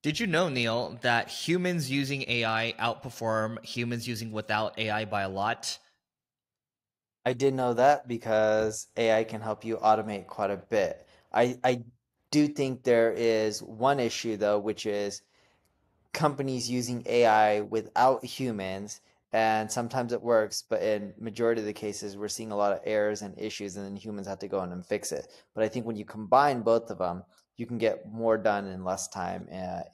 Did you know, Neil, that humans using AI outperform humans using without AI by a lot? I did know that because AI can help you automate quite a bit. I do think there is one issue though, which is companies using AI without humans, and sometimes it works, but in majority of the cases, we're seeing a lot of errors and issues, and then humans have to go in and fix it. But I think when you combine both of them, you can get more done in less time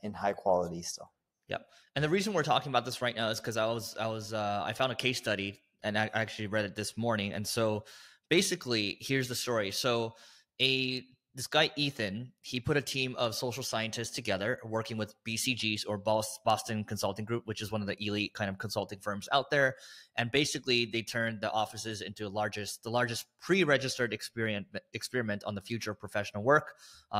in high quality still. Yep. And the reason we're talking about this right now is because I found a case study and I actually read it this morning. And so basically, here's the story. So a this guy Ethan, he put a team of social scientists together working with BCGs, or Boston Consulting Group, which is one of the elite kind of consulting firms out there. And basically, they turned the offices into the largest pre-registered experiment on the future of professional work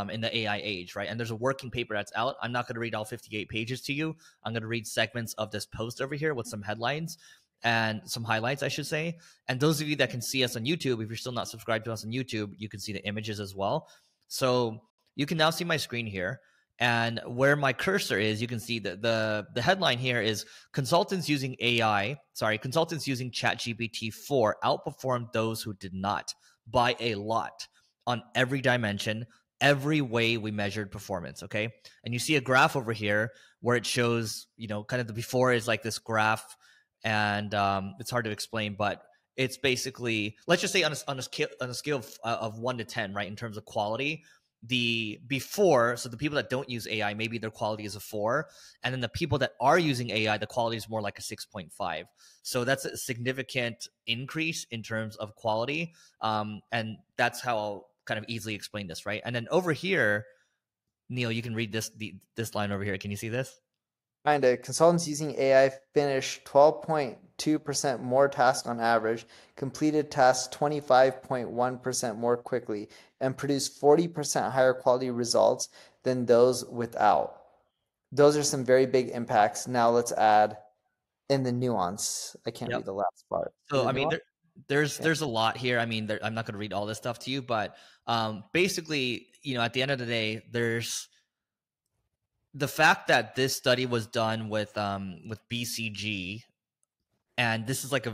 in the AI age, right? And there's a working paper that's out. I'm not going to read all 58 pages to you. I'm going to read segments of this post over here with some headlines and some highlights, I should say. And those of you that can see us on YouTube, if you're still not subscribed to us on YouTube, you can see the images as well. So you can now see my screen here. And where my cursor is, you can see that the headline here is consultants using ChatGPT 4 outperformed those who did not by a lot on every dimension, every way we measured performance. Okay. And you see a graph over here where it shows, kind of the before is like this graph, and it's hard to explain, but it's basically, let's just say on a scale of 1 to 10, right, in terms of quality, the before, so the people that don't use AI, maybe their quality is a 4, and then the people that are using AI, the quality is more like a 6.5. So that's a significant increase in terms of quality, and that's how I'll kind of easily explain this, right? And then over here, Neil, you can read this line over here. Can you see this? Kinda. Consultants using AI finished 12.2% more tasks on average, completed tasks 25.1% more quickly, and produced 40% higher quality results than those without. Those are some very big impacts. Now let's add in the nuance. I can't Yep. read the last part. In So the I mean, nuance? Yeah. there's a lot here. I mean, I'm not going to read all this stuff to you, but basically, at the end of the day, there's the fact that this study was done with BCG, and this is like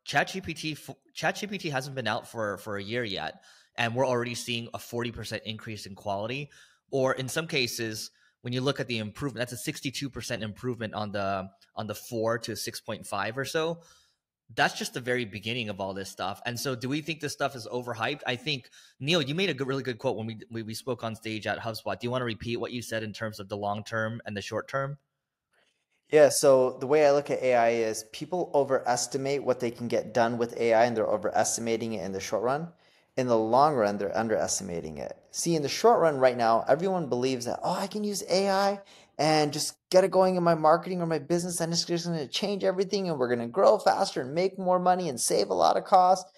ChatGPT hasn't been out for a year yet, and we're already seeing a 40% increase in quality, or in some cases, when you look at the improvement, that's a 62% improvement on the 4 to 6.5 or so. That's just the very beginning of all this stuff. And so do we think this stuff is overhyped? I think, Neil, you made a really good quote when we spoke on stage at HubSpot. Do you want to repeat what you said in terms of the long term and the short term? Yeah, so the way I look at AI is people overestimate what they can get done with AI and they're overestimating it in the short run. In the long run, they're underestimating it. See, in the short run right now, everyone believes that, oh, I can use AI and just get it going in my marketing or my business and it's just going to change everything and we're going to grow faster and make more money and save a lot of costs.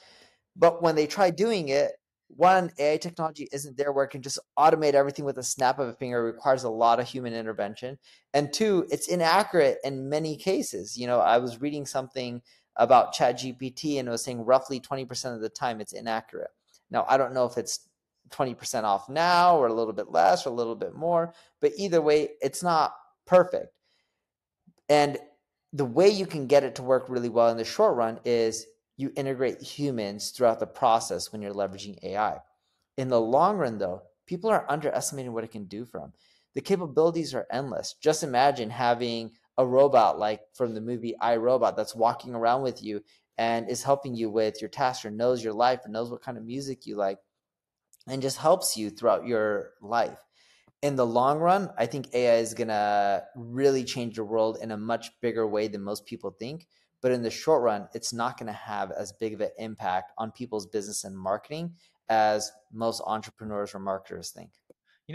But when they try doing it, one, AI technology isn't there where it can just automate everything with a snap of a finger. It requires a lot of human intervention. And two, it's inaccurate in many cases. I was reading something about ChatGPT and it was saying roughly 20% of the time it's inaccurate. Now, I don't know if it's 20% off now or a little bit less or a little bit more, but either way, it's not perfect. And the way you can get it to work really well in the short run is you integrate humans throughout the process when you're leveraging AI. In the long run, though, people are underestimating what it can do for them. The capabilities are endless. Just imagine having a robot like from the movie I, Robot that's walking around with you and is helping you with your tasks or knows your life and knows what kind of music you like and just helps you throughout your life. In the long run, I think AI is going to really change the world in a much bigger way than most people think. But in the short run, it's not going to have as big of an impact on people's business and marketing as most entrepreneurs or marketers think.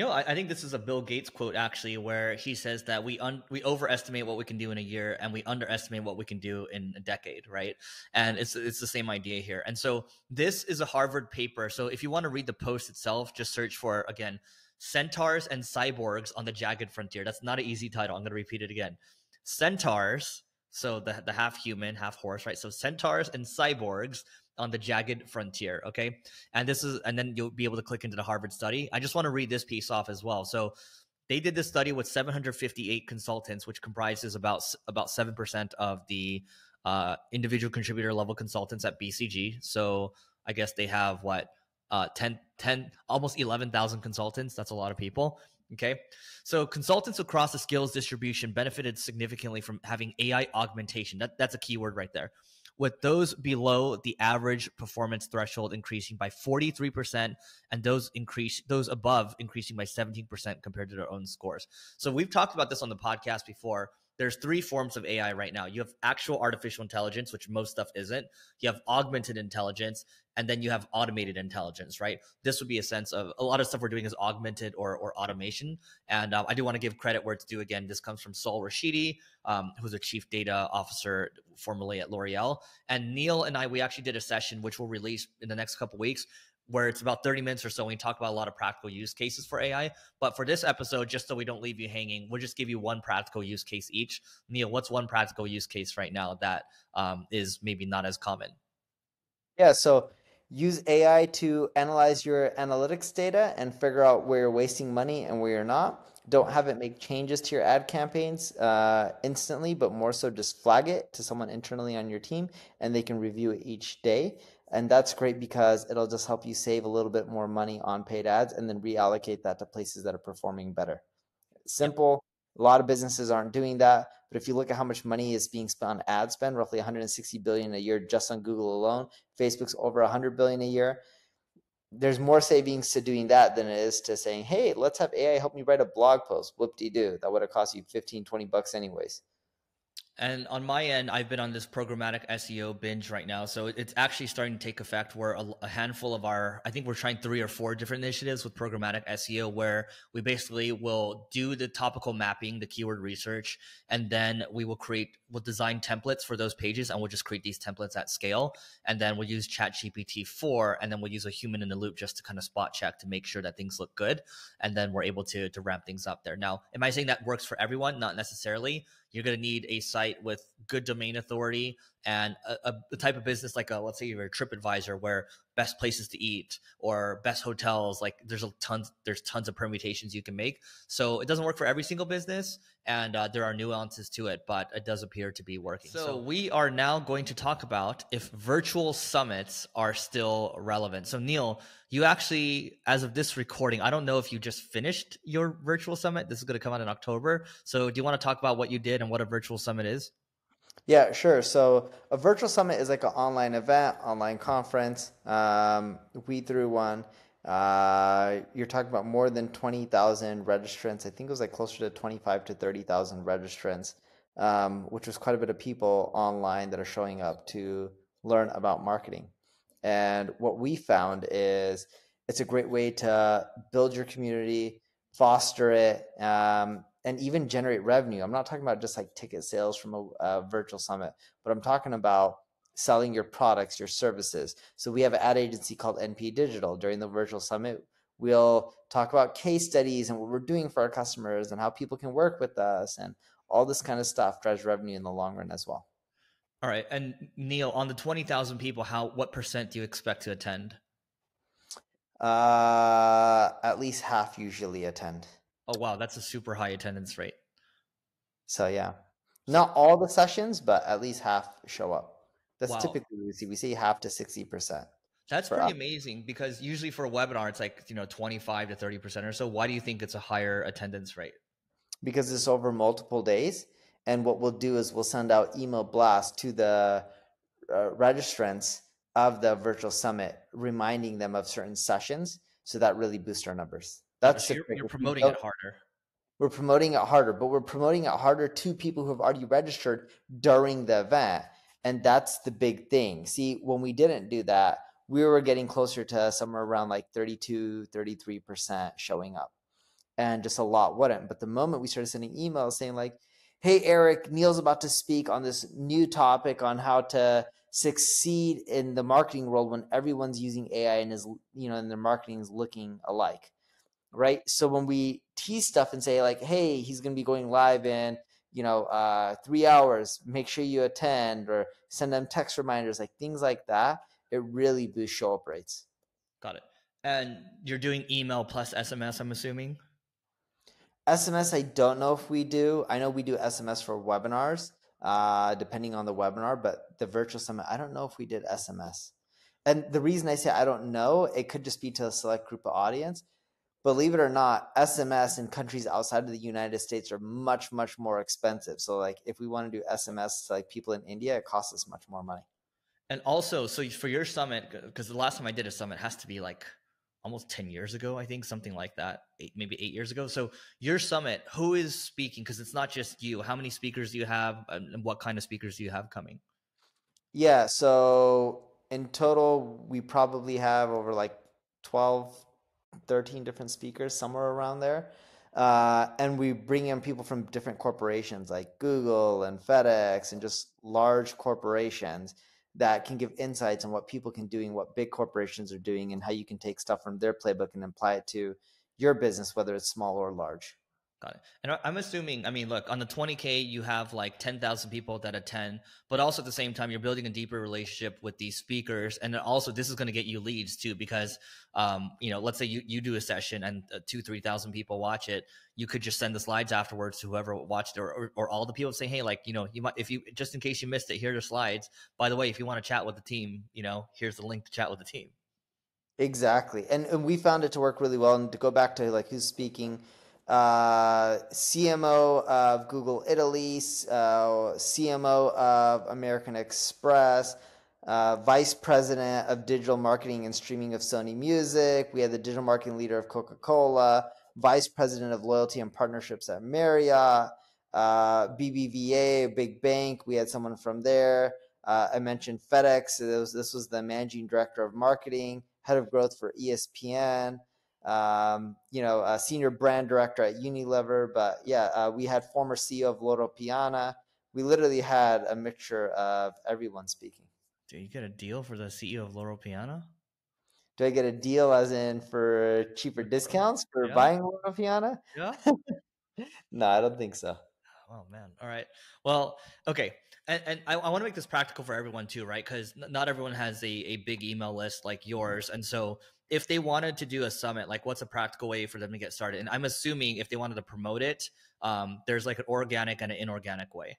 I think this is a Bill Gates quote actually, where he says that we overestimate what we can do in a year and we underestimate what we can do in a decade, right? And it's the same idea here. And so this is a Harvard paper. So if you want to read the post itself, just search for, again, centaurs and cyborgs on the jagged frontier. That's not an easy title. I'm going to repeat it again. Centaurs, so the half human, half horse, right? So centaurs and cyborgs on the jagged frontier. Okay. And then you'll be able to click into the Harvard study. I just want to read this piece off as well. So They did this study with 758 consultants, which comprises about 7% of the individual contributor level consultants at BCG. So I guess they have what 10 almost 11,000 consultants. That's a lot of people. Okay. So consultants across the skills distribution benefited significantly from having AI augmentation. That's a keyword right there. With those below the average performance threshold increasing by 43%, and those above increasing by 17% compared to their own scores. So we've talked about this on the podcast before. There's three forms of AI right now. You have actual artificial intelligence, which most stuff isn't. You have augmented intelligence, and then you have automated intelligence, right? This would be a sense of a lot of stuff we're doing is augmented or automation. And I do want to give credit where it's due. Again, this comes from Saul Rashidi, who's a chief data officer formerly at L'Oreal. And Neil and I, we actually did a session, which we'll release in the next couple of weeks, where it's about 30 minutes or so. We talk about a lot of practical use cases for AI. But for this episode, just so we don't leave you hanging, we'll just give you one practical use case each. Neil, what's one practical use case right now that is maybe not as common? Yeah, so use AI to analyze your analytics data and figure out where you're wasting money and where you're not. Don't have it make changes to your ad campaigns instantly, but more so just flag it to someone internally on your team and they can review it each day. And that's great because it'll just help you save a little bit more money on paid ads and then reallocate that to places that are performing better. Yep. Simple. A lot of businesses aren't doing that. But if you look at how much money is being spent on ad spend, roughly 160 billion a year just on Google alone. Facebook's over 100 billion a year. There's more savings to doing that than it is to saying, hey, let's have AI help me write a blog post. Whoop-de-doo. That would have cost you 15, 20 bucks anyways. And on my end, I've been on this programmatic SEO binge right now. So it's actually starting to take effect where a handful of I think we're trying 3 or 4 different initiatives with programmatic SEO, where we basically will do the topical mapping, the keyword research, and then we'll design templates for those pages, and we'll just create these templates at scale. And then we'll use ChatGPT 4, and then we'll use a human in the loop just to kind of spot check to make sure that things look good. And then we're able to ramp things up there. Now, am I saying that works for everyone? Not necessarily. You're going to need a site with good domain authority and a type of business like let's say you're a TripAdvisor, where best places to eat or best hotels, like there's tons of permutations you can make. So it doesn't work for every single business, and there are nuances to it, but it does appear to be working. So we are now going to talk about if virtual summits are still relevant. So Neil, you actually, as of this recording, I don't know if you just finished your virtual summit. This is going to come out in October. So do you want to talk about what you did and what a virtual summit is? Yeah, sure. So a virtual summit is like an online event, online conference. We threw one. You're talking about more than 20,000 registrants. I think it was like closer to 25 to 30,000 registrants, which was quite a bit of people online that are showing up to learn about marketing. And what we found is it's a great way to build your community, foster it, and even generate revenue. I'm not talking about just like ticket sales from a virtual summit, but I'm talking about selling your products, your services. So we have an ad agency called NP Digital. During the virtual summit, we'll talk about case studies and what we're doing for our customers and how people can work with us, and all this kind of stuff drives revenue in the long run as well. All right. And Neil, on the 20,000 people, what percent do you expect to attend? At least half usually attend. Oh, wow. That's a super high attendance rate. So yeah, not all the sessions, but at least half show up. That's Wow. typically we see. We see half to 60% That's for pretty us. amazing, because usually for a webinar, it's like, 25 to 30% or so. Why do you think it's a higher attendance rate? Because it's over multiple days. And what we'll do is we'll send out email blasts to the registrants of the virtual summit, reminding them of certain sessions. So that really boosts our numbers. Got it. That's So the you're trick. promoting it harder. We're promoting it harder, but we're promoting it harder to people who have already registered during the event. And that's the big thing. See, when we didn't do that, we were getting closer to somewhere around like 32, 33% showing up. And just a lot wouldn't. But the moment we started sending emails saying like, hey, Eric, Neil's about to speak on this new topic on how to succeed in the marketing world when everyone's using AI and and their marketing is looking alike. Right. So when we tease stuff and say like, hey, he's going to be going live in, 3 hours, make sure you attend, or send them text reminders, like things like that, it really boosts show up rates. Got it. And you're doing email plus SMS, I'm assuming? SMS, I don't know if we do. I know we do SMS for webinars, depending on the webinar, but the virtual summit, I don't know if we did SMS. And the reason I say I don't know, it could just be to a select group of audience. Believe it or not, SMS in countries outside of the United States are much, much more expensive. So like if we want to do SMS to like people in India, it costs us much more money. And also, so for your summit, because the last time I did a summit has to be like almost 10 years ago, I think, something like that, maybe 8 years ago. So your summit, who is speaking? Because it's not just you. How many speakers do you have, and what kind of speakers do you have coming? Yeah, so in total, we probably have over like 12, 13 different speakers, somewhere around there. And we bring in people from different corporations like Google and FedEx and just large corporations that can give insights on what people can do and what big corporations are doing and how you can take stuff from their playbook and apply it to your business, whether it's small or large. Got it. And I'm assuming, I mean, look, on the 20K, you have like 10,000 people that attend, but also at the same time, you're building a deeper relationship with these speakers. And then also this is going to get you leads too, because, let's say you do a session and 3,000 people watch it. You could just send the slides afterwards to whoever watched it, or all the people say, hey, like, you might, if you, just in case you missed it, here are the slides. By the way, if you want to chat with the team, here's the link to chat with the team. Exactly. And we found it to work really well. And to go back to like who's speaking, CMO of Google Italy, CMO of American Express, Vice President of Digital Marketing and Streaming of Sony Music. We had the digital marketing leader of Coca-Cola, Vice President of Loyalty and Partnerships at Marriott, BBVA, a big bank. We had someone from there. I mentioned FedEx. This was the Managing Director of Marketing, Head of Growth for ESPN. A senior brand director at Unilever. But yeah, we had former CEO of 𝗔𝗕𝗢𝗨𝗧. We literally had a mixture of everyone speaking. Do you get a deal for the CEO of 𝗔𝗕𝗢𝗨𝗧? Do I get a deal as in for cheaper discounts for Yeah. buying 𝗔𝗕𝗢𝗨𝗧? Yeah. No, I don't think so. Oh man. All right. Well, okay. And I want to make this practical for everyone too, right? Because not everyone has a big email list like yours. And so if they wanted to do a summit, like what's a practical way for them to get started? And I'm assuming if they wanted to promote it, there's like an organic and an inorganic way.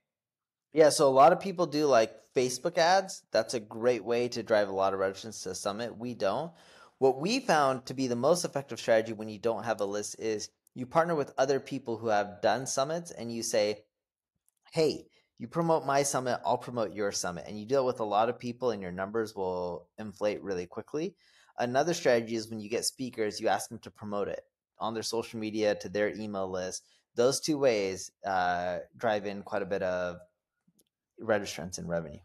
Yeah, so a lot of people do like Facebook ads. That's a great way to drive a lot of registrants to a summit. We don't. What we found to be the most effective strategy when you don't have a list is you partner with other people who have done summits and you say, hey, you promote my summit, I'll promote your summit. And you do it with a lot of people and your numbers will inflate really quickly. Another strategy is when you get speakers, you ask them to promote it on their social media, to their email list. Those two ways drive in quite a bit of registrants and revenue.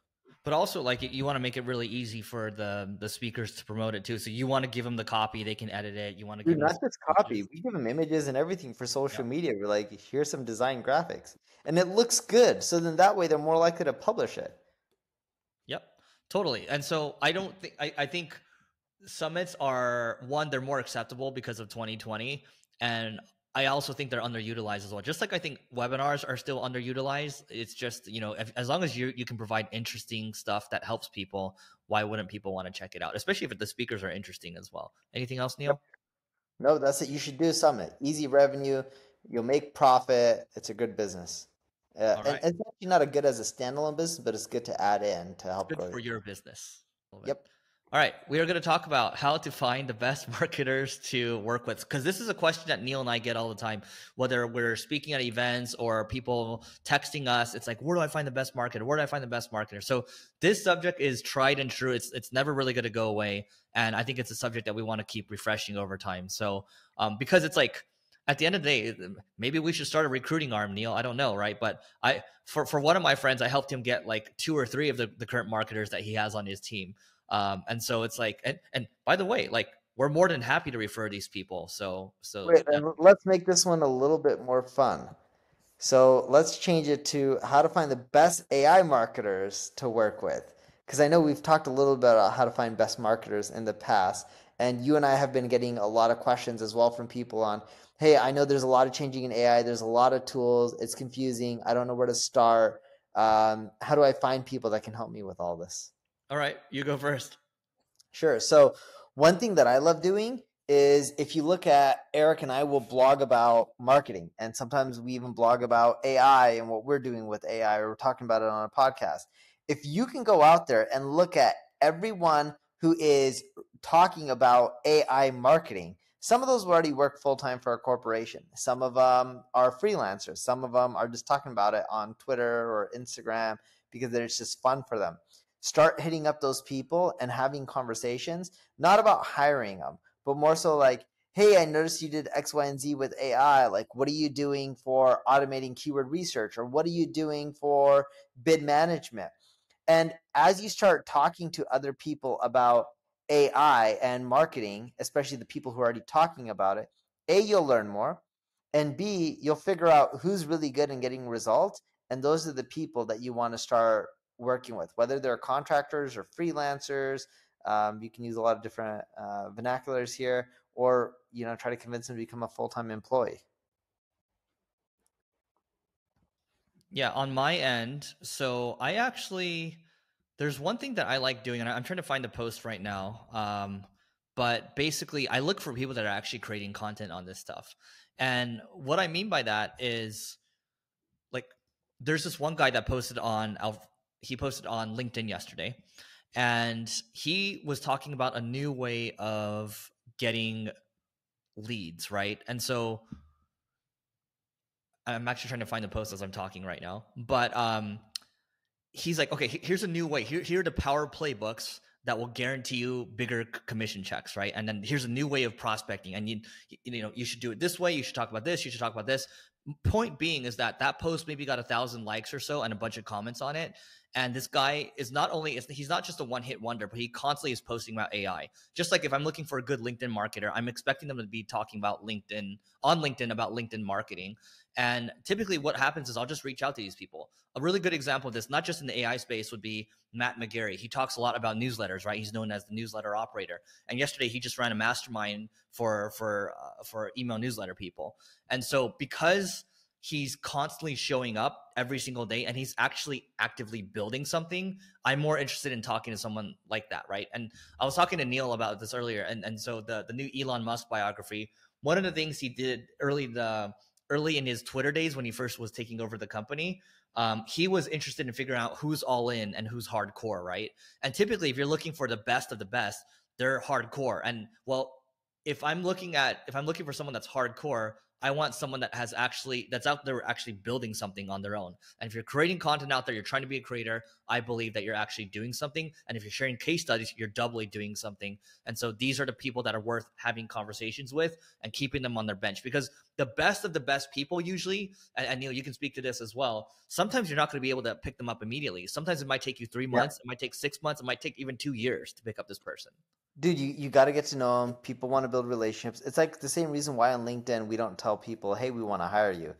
But also, like, you want to make it really easy for the speakers to promote it too. So you want to give them the copy; they can edit it. You want to Dude, give them not just copy. images. We give them images and everything for Yeah. social media. We're like, here's some design graphics. And it looks good. So then that way they're more likely to publish it. Yep. Totally. And so I don't think I think summits are, one, they're more acceptable because of 2020, and I also think they're underutilized as well. Just like I think webinars are still underutilized. It's just, as long as you can provide interesting stuff that helps people, why wouldn't people want to check it out, especially if the speakers are interesting as well? Anything else, Neil? No, that's it. You should do a summit. Easy revenue. You'll make profit. It's a good business. All And right. it's actually not a good as a standalone business, but it's good to add in to It's help good grow for your your business. business a little bit. Yep. All right, we are going to talk about how to find the best marketers to work with, because this is a question that Neil and I get all the time, whether we're speaking at events or people texting us. It's like, where do I find the best marketer? Where do I find the best marketer? So this subject is tried and true. It's never really going to go away, and I think it's a subject that we want to keep refreshing over time. So because it's like, at the end of the day, maybe we should start a recruiting arm, Neil. I don't know, right? But for one of my friends, I helped him get like 2 or 3 of the current marketers that he has on his team. And so it's like, and by the way, like, we're more than happy to refer these people. So Wait, yeah. and let's make this one a little bit more fun. So let's change it to how to find the best AI marketers to work with. Because I know we've talked a little bit about how to find best marketers in the past. And you and I have been getting a lot of questions as well from people on, hey, I know there's a lot of changing in AI. There's a lot of tools. It's confusing. I don't know where to start. How do I find people that can help me with all this? All right, you go first. Sure. So one thing that I love doing is if you look at Eric and I will blog about marketing, and sometimes we even blog about AI and what we're doing with AI, or we're talking about it on a podcast. If you can go out there and look at everyone who is talking about AI marketing, some of those already work full-time for a corporation. Some of them are freelancers. Some of them are just talking about it on Twitter or Instagram because it's just fun for them. Start hitting up those people and having conversations, not about hiring them, but more so like, hey, I noticed you did X, Y, and Z with AI. Like, what are you doing for automating keyword research? Or what are you doing for bid management? And as you start talking to other people about AI and marketing, especially the people who are already talking about it, A, you'll learn more. And B, you'll figure out who's really good in getting results. And those are the people that you want to start working with, whether they're contractors or freelancers. You can use a lot of different vernaculars here, or try to convince them to become a full-time employee. Yeah, on my end, so there's one thing that I like doing, and I'm trying to find the post right now. But basically, I look for people that are actually creating content on this stuff. And what I mean by that is, like, there's this one guy that he posted on LinkedIn yesterday, and he was talking about a new way of getting leads, right? And so I'm actually trying to find the post as I'm talking right now, but he's like, okay, here's a new way. Here are the power playbooks that will guarantee you bigger commission checks, right? And then here's a new way of prospecting, and you should do it this way. You should talk about this. You should talk about this. Point being is that post maybe got 1,000 likes or so and a bunch of comments on it. And this guy is he's not just a one-hit wonder, but he constantly is posting about AI. Just like if I'm looking for a good LinkedIn marketer, I'm expecting them to be talking about LinkedIn about LinkedIn marketing. And typically what happens is I'll just reach out to these people. A really good example of this, not just in the AI space, would be Matt McGarry. He talks a lot about newsletters, right? He's known as the newsletter operator. And yesterday he just ran a mastermind for email newsletter people. And so because he's constantly showing up every single day and he's actually actively building something, I'm more interested in talking to someone like that, right? And I was talking to Neil about this earlier. And so the new Elon Musk biography, one of the things he did early in his Twitter days when he first was taking over the company, he was interested in figuring out who's all in and who's hardcore, right? And typically, if you're looking for the best of the best, they're hardcore. And well, if I'm looking for someone that's hardcore, I want someone that's out there actually building something on their own. And if you're creating content out there, you're trying to be a creator, I believe that you're actually doing something. And if you're sharing case studies, you're doubly doing something. And so these are the people that are worth having conversations with and keeping them on their bench, because the best of the best people usually, and Neil, you can speak to this as well, sometimes you're not going to be able to pick them up immediately. Sometimes it might take you 3 months, It might take 6 months, it might take even 2 years to pick up this person. Dude, you got to get to know them. People want to build relationships. It's like the same reason why on LinkedIn we don't tell people, hey, we want to hire you.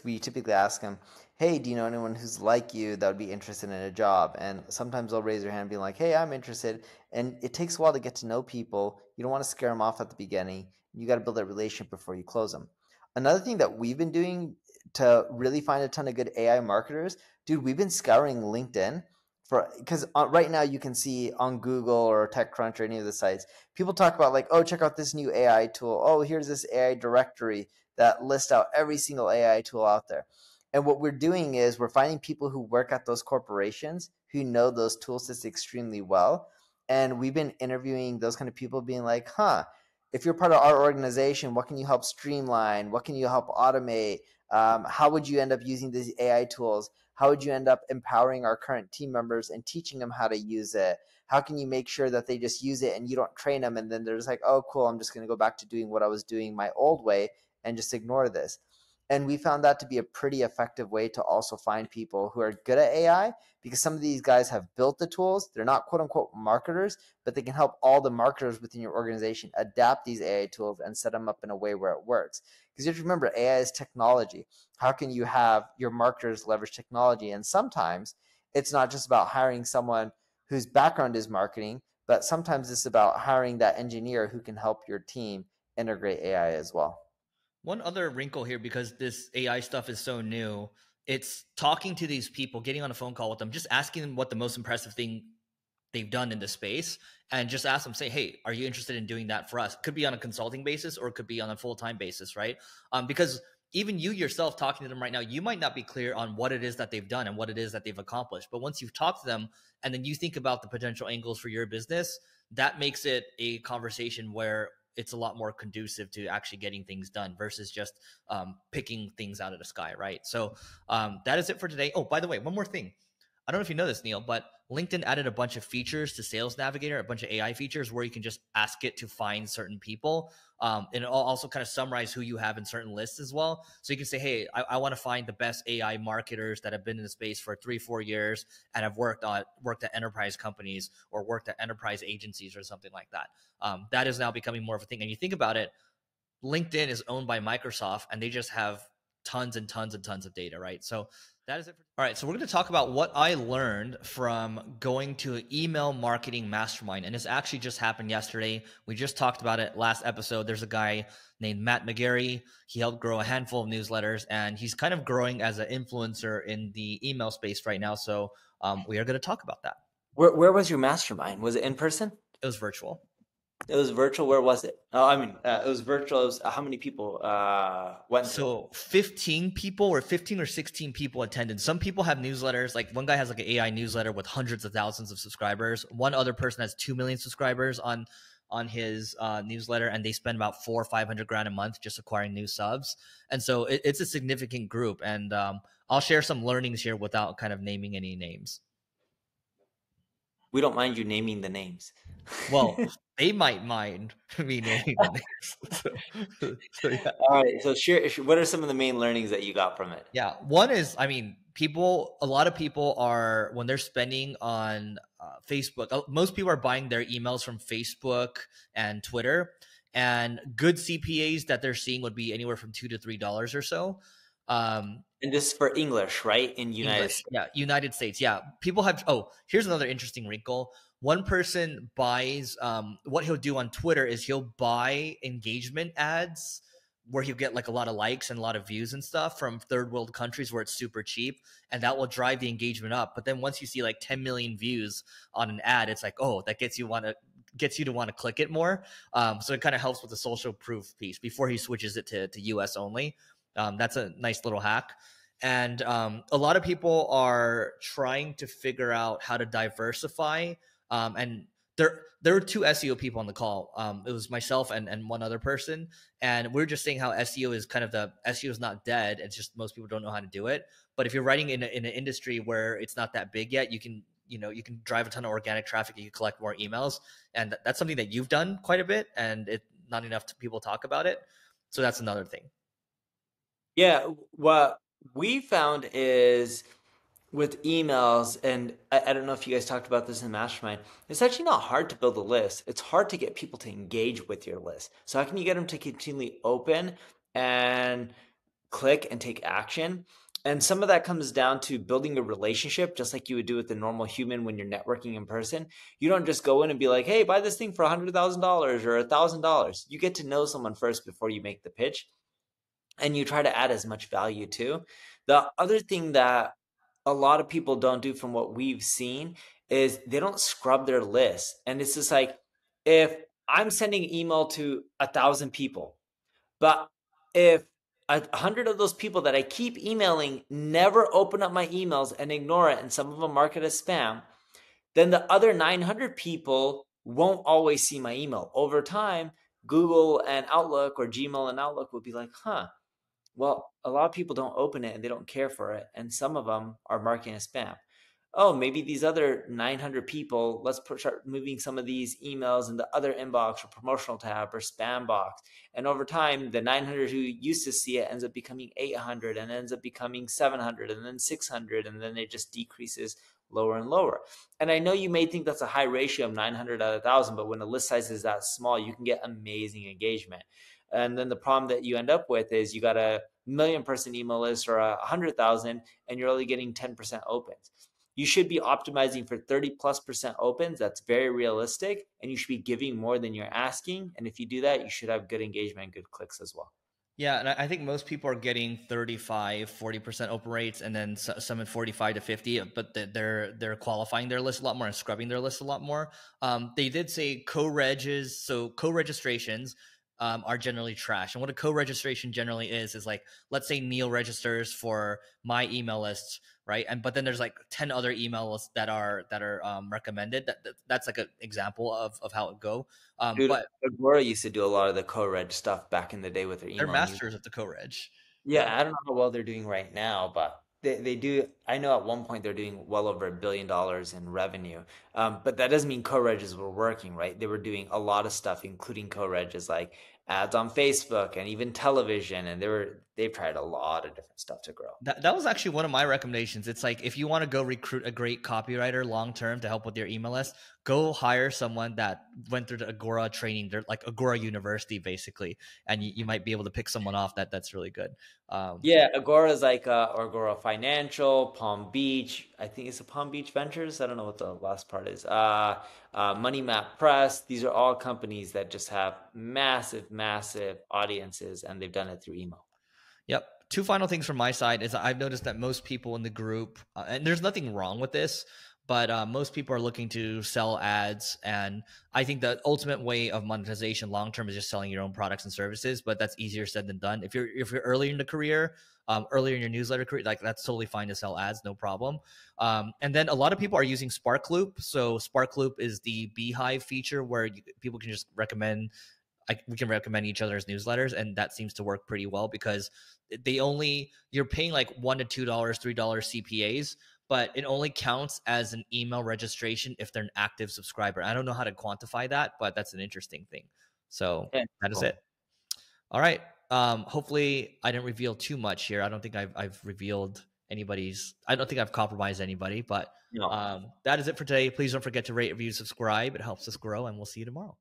We typically ask them, hey, do you know anyone who's like you that would be interested in a job? And sometimes they'll raise their hand and be like, hey, I'm interested. And it takes a while to get to know people. You don't want to scare them off at the beginning. You got to build that relationship before you close them. Another thing that we've been doing to really find a ton of good AI marketers, dude, we've been scouring LinkedIn because right now you can see on Google or TechCrunch or any of the sites, people talk about like, oh, check out this new AI tool. Oh, here's this AI directory that lists out every single AI tool out there. And what we're doing is we're finding people who work at those corporations who know those tool sets extremely well. And we've been interviewing those kind of people, being like, if you're part of our organization, what can you help streamline? What can you help automate? How would you end up using these AI tools? How would you end up empowering our current team members and teaching them how to use it? How can you make sure that they just use it and you don't train them and then they're just like, oh, cool, I'm just going to go back to doing what I was doing my old way and just ignore this? And we found that to be a pretty effective way to also find people who are good at AI, because some of these guys have built the tools. They're not quote unquote marketers, but they can help all the marketers within your organization adapt these AI tools and set them up in a way where it works. Because you have to remember, AI is technology. How can you have your marketers leverage technology? And sometimes it's not just about hiring someone whose background is marketing, but sometimes it's about hiring that engineer who can help your team integrate AI as well. One other wrinkle here, because this AI stuff is so new, it's talking to these people, getting on a phone call with them, just asking them what the most impressive thing they've done in the space, and just ask them, say, hey, are you interested in doing that for us? Could be on a consulting basis or it could be on a full-time basis, right? Because even you yourself talking to them right now, you might not be clear on what it is that they've done and what it is that they've accomplished. But once you've talked to them and then you think about the potential angles for your business, that makes it a conversation where it's a lot more conducive to actually getting things done versus just picking things out of the sky, right? So that is it for today. Oh, by the way, one more thing. I don't know if you know this, Neil, but LinkedIn added a bunch of features to Sales Navigator, a bunch of AI features where you can just ask it to find certain people. And it'll also kind of summarize who you have in certain lists as well. So you can say, hey, I want to find the best AI marketers that have been in the space for 3-4 years and have worked at enterprise companies or worked at enterprise agencies or something like that. That is now becoming more of a thing. And you think about it, LinkedIn is owned by Microsoft and they just have tons and tons and tons of data, right? So that is it. All right, so we're going to talk about what I learned from going to an email marketing mastermind. And this actually just happened yesterday. We just talked about it last episode. There's a guy named Matt McGarry. He helped grow a handful of newsletters, and he's kind of growing as an influencer in the email space right now. So we are going to talk about that. Where was your mastermind? Was it in person? It was virtual. It was virtual. Where was it? Oh, I mean, it was virtual. It was, how many people went? So 15 people or 15 or 16 people attended. Some people have newsletters. Like one guy has like an AI newsletter with hundreds of thousands of subscribers. One other person has 2 million subscribers on his newsletter, and they spend about $400,000 or $500,000 a month just acquiring new subs. And so it's a significant group. And I'll share some learnings here without kind of naming any names. We don't mind you naming the names. Well, they might mind me naming the names. So yeah. All right. So share, what are some of the main learnings that you got from it? Yeah. One is, I mean, a lot of people are, when they're spending on Facebook, most people are buying their emails from Facebook and Twitter, and good CPAs that they're seeing would be anywhere from $2 to $3 or so. And this is for English, right? In United States. Yeah, United States. Yeah. People have, here's another interesting wrinkle. One person buys, what he'll do on Twitter is he'll buy engagement ads where he'll get like a lot of likes and a lot of views and stuff from third world countries where it's super cheap, and that will drive the engagement up. But then once you see like 10 million views on an ad, it's like, oh, that gets you to want to click it more. So it kind of helps with the social proof piece before he switches it to US only. That's a nice little hack. And a lot of people are trying to figure out how to diversify. And there were 2 SEO people on the call. It was myself and one other person. And we are just saying how SEO is SEO is not dead. It's just most people don't know how to do it. But if you're writing in an industry where it's not that big yet, you can drive a ton of organic traffic. You can collect more emails. And that's something that you've done quite a bit. And not enough people talk about it. So that's another thing. Yeah. What we found is with emails, and I don't know if you guys talked about this in the mastermind, it's actually not hard to build a list. It's hard to get people to engage with your list. So how can you get them to continually open and click and take action? And some of that comes down to building a relationship, just like you would do with a normal human when you're networking in person. You don't just go in and be like, hey, buy this thing for $100,000 or $1,000. You get to know someone first before you make the pitch, and you try to add as much value too. The other thing that a lot of people don't do from what we've seen is they don't scrub their list. And it's just like, if I'm sending email to 1,000 people, but if 100 of those people that I keep emailing never open up my emails and ignore it, and some of them mark it as spam, then the other 900 people won't always see my email. Over time, Google and Outlook, or Gmail and Outlook, would be like, well, a lot of people don't open it and they don't care for it. And some of them are marking as spam. Oh, maybe these other 900 people, let's start moving some of these emails in the other inbox or promotional tab or spam box. And over time, the 900 who used to see it ends up becoming 800 and ends up becoming 700 and then 600. And then it just decreases lower and lower. And I know you may think that's a high ratio of 900 out of 1,000, but when the list size is that small, you can get amazing engagement. And then the problem that you end up with is you got a 1,000,000 person email list or 100,000 and you're only getting 10% opens. You should be optimizing for 30+% opens. That's very realistic. And you should be giving more than you're asking. And if you do that, you should have good engagement and good clicks as well. Yeah, and I think most people are getting 35, 40% open rates, and then some in 45 to 50, but they're qualifying their list a lot more and scrubbing their list a lot more. They did say co-regs, so co-registrations are generally trash. And what a co-registration generally is like, let's say Neil registers for my email list, right? And but then there's like 10 other email lists that are recommended. That's like an example of how it go. Dude, But Agora used to do a lot of the co-reg stuff back in the day with their they're email news. masters of the co-reg. Yeah. Yeah, I don't know how well they're doing right now, but they do. I know at one point they're doing well over $1 billion in revenue. But that doesn't mean co-regs were working, right? They were doing a lot of stuff, including co-regs like ads on Facebook and even television, and they've tried a lot of different stuff to grow. That was actually one of my recommendations. It's like if you want to go recruit a great copywriter long term to help with your email list, go hire someone that went through the Agora training. They're like Agora University, basically, and you might be able to pick someone off that's really good. Yeah, Agora's like Agora Financial, Palm Beach. I think it's a Palm Beach Ventures. I don't know what the last part is. Money Map Press. These are all companies that just have massive, massive audiences, and they've done it through email. Yep. Two final things from my side is I've noticed that most people in the group, and there's nothing wrong with this, but most people are looking to sell ads. And I think the ultimate way of monetization long term is just selling your own products and services. But that's easier said than done. If you're early in the career, earlier in your newsletter career, like that's totally fine to sell ads, no problem. And then a lot of people are using Sparkloop. So Sparkloop is the Beehive feature where people can just recommend. We can recommend each other's newsletters, and that seems to work pretty well because you're paying like $1 to $2, $3 CPAs, but it only counts as an email registration if they're an active subscriber. I don't know how to quantify that, but that's an interesting thing. So Yeah, that is cool. it. All right. Hopefully I didn't reveal too much here. I don't think I've revealed I don't think I've compromised anybody, but No. that is it for today. Please don't forget to rate, review, subscribe. It helps us grow, and we'll see you tomorrow.